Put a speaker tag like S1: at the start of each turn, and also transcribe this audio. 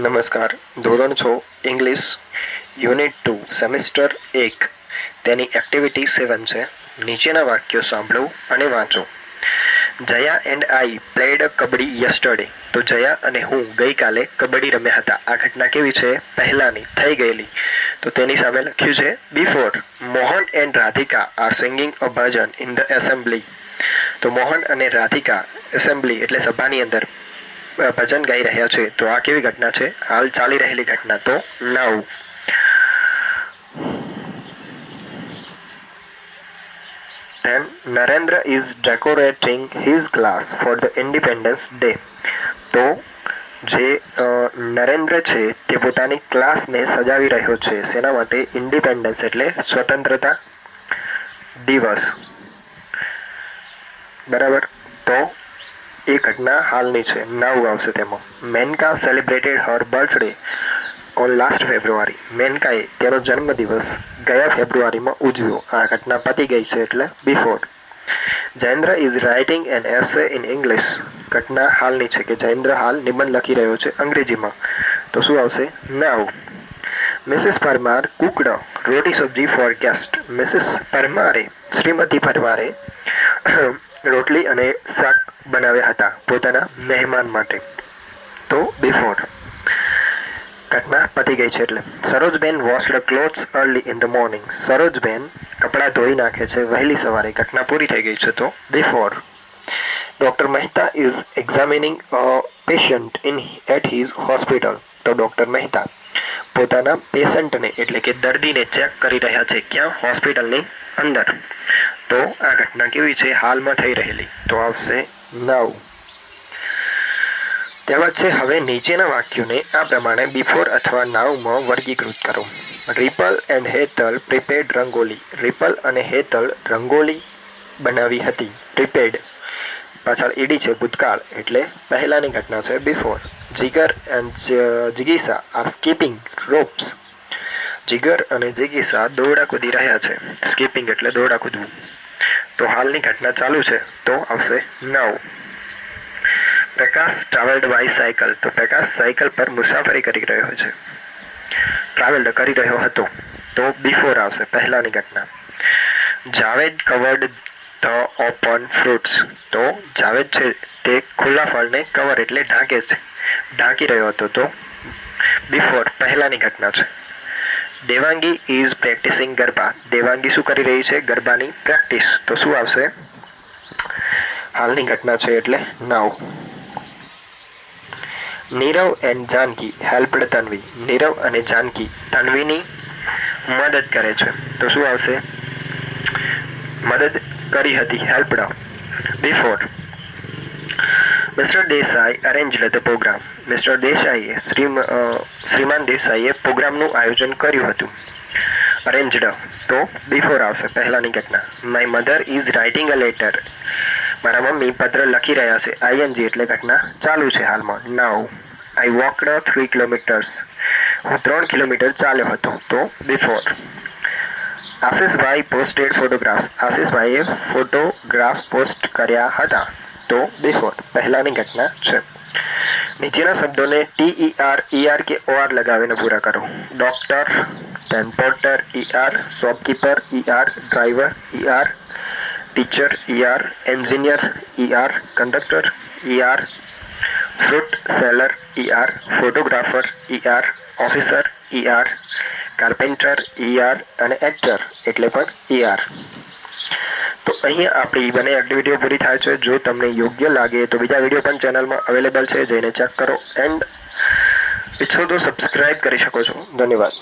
S1: નમસ્કાર. ધોરણ 6 English unit 2 semester 1 તેની એક્ટિવિટી 7 છે. નીચેના વાક્યો સાંભળો અને વાંચો. Jaya and I played kabaddi yesterday. તો જયા અને હું ગઈકાલે કબડ્ડી રમ્યા હતા. આ ઘટના કેવી છે? પહેલાની, થઈ ગયેલી. તો તેની સામે લખ્યું છે before. Mohan and Radhika are singing a bhajan in the assembly. તો મોહન અને રાધિકા એસેમ્બલી એટલે સભાની અંદર ભજન ગાઈ રહ્યા છે. તો આ કેવી ઘટના છે? હાલ ચાલી રહેલી ઘટના. તો નાઉ. Then Narendra is decorating his class for the Independence Day. તો જે નરેન્દ્ર છે તે પોતાની ક્લાસને સજાવી રહ્યો છે. શેના માટે? ઇન્ડિપેન્ડન્સ એટલે સ્વતંત્રતા દિવસ. બરાબર. તો એ ઘટના હાલની છે. નાઉ આવશે તેમાં. Menka celebrated her birthday on last February. મેનકાએ તેનો જન્મદિવસ ગયા ફેબ્રુઆરીમાં ઉજવ્યો. આ ઘટના પતી ગઈ છે એટલે before. Jayendra is writing an essay in English. ઘટના હાલની છે કે જયેન્દ્ર હાલ નિબંધ લખી રહ્યો છે અંગ્રેજીમાં. તો શું આવશે? નાઉ. મિસિસ પરમાર કુકડ રોટી સબ્જી ફોર ગેસ્ટ. મિસિસ પરમારે, શ્રીમતી પરમારે રોટલી અને શાક બનાવ્યા હતા પોતાના મહેમાન માટે. તો બિફોર. ઘટના પતી ગઈ છે એટલે. Sarojben washed clothes early in the morning. Sarojben કપડાં ધોઈ નાખે છે વહેલી સવારે. ઘટના પૂરી થઈ ગઈ છે. તો before. Doctor Mehta is examining a patient at his hospital. તો ડોક્ટર મહેતા પોતાના પેશન્ટને એટલે કે દર્દીને ચેક કરી રહ્યા છે. ક્યાં? હોસ્પિટલની અંદર. તો આ ઘટના કેવી છે? હાલમાં થઈ રહેલી. તો આવશે નાઉ. ત્યારબાદ છે હવે નીચેના વાક્યોને આ પ્રમાણે બિફોર અથવા નાઉમાં વર્ગીકૃત કરો. Ripple and Hetal prepared rangoli. Ripple અને હેતલ રંગોલી બનાવી હતી. પ્રિપેર્ડ પાછળ ઈડી છે ભૂતકાળ એટલે પહેલાની ઘટના છે બિફોર. જીગર એન્ડ જિગીસા આર સ્કીપિંગ રોપ્સ. જીગર અને જિગીસા દોરડા કૂદી રહ્યા છે. સ્કીપિંગ એટલે દોરડા કૂદવું. તો હાલની ઘટના ચાલુ છે. તો આવશે નાઉ. પ્રકાશ ટ્રાવેલ્ડ બાય સાયકલ. તો પ્રકાશ સાયકલ પર મુસાફરી કરી રહ્યો છે. ટ્રાવેલ્ડ કરી રહ્યો હતો. તો બિફોર આવશે, પહેલાની ઘટના. Javed covered the open fruits. તો જાવેદ છે તે ખુલ્લા ફળને કવર એટલે ઢાંકે છે, ઢાંકી રહ્યો હતો. તો બિફોર, પહેલાની ઘટના છે. Devangi is practising garba. દેવાંગી શું કરી રહી છે? ગરબાની પ્રેક્ટિસ. તો શું આવશે? હાલની ઘટના છે એટલે now. Nirav and Janki helped Tanvi. Nirav અને જાનકી તન્વીની મદદ કરે છે. તો શું આવશે? મદદ કરી હતી, helped. Before. Mister Desai arranged the programme. મિસ્ટર દેસાઈએ શ્રીમાન દેસાઈએ પ્રોગ્રામનું આયોજન કર્યું હતું. અરેન્જડ. તો બિફોર આવશે, પહેલાની ઘટના. My mother is writing a letter. મારા મમ્મી પત્ર લખી રહ્યા છે. આઈએનજી એટલે ઘટના ચાલુ છે હાલમાં. નાઉ. આઈ વોકડ 3 કિલોમીટર્સ. હું 3 કિલોમીટર ચાલ્યો હતો. તો before. આશિષભાઈ posted photographs. આશિષભાઈએ photograph post કર્યા હતા. તો બિફોર, પહેલાની ઘટના છે. નીચેના શબ્દોને TER, કે OR લગાવીને પૂરા કરો. Doctor, transporter, shopkeeper, driver, teacher, engineer, conductor, fruit seller, photographer, officer, carpenter, અને એક્ટર એટલે પણ તો અહીંયા આપણી બંને એક્ટિવિટીઓ પૂરી થાય છે. જો તમને યોગ્ય લાગે તો બીજા વિડીયો પણ ચેનલમાં અવેલેબલ છે, જઈને ચેક કરો. એન્ડ ઈચ્છો તો સબસ્ક્રાઇબ કરી શકો છો. ધન્યવાદ.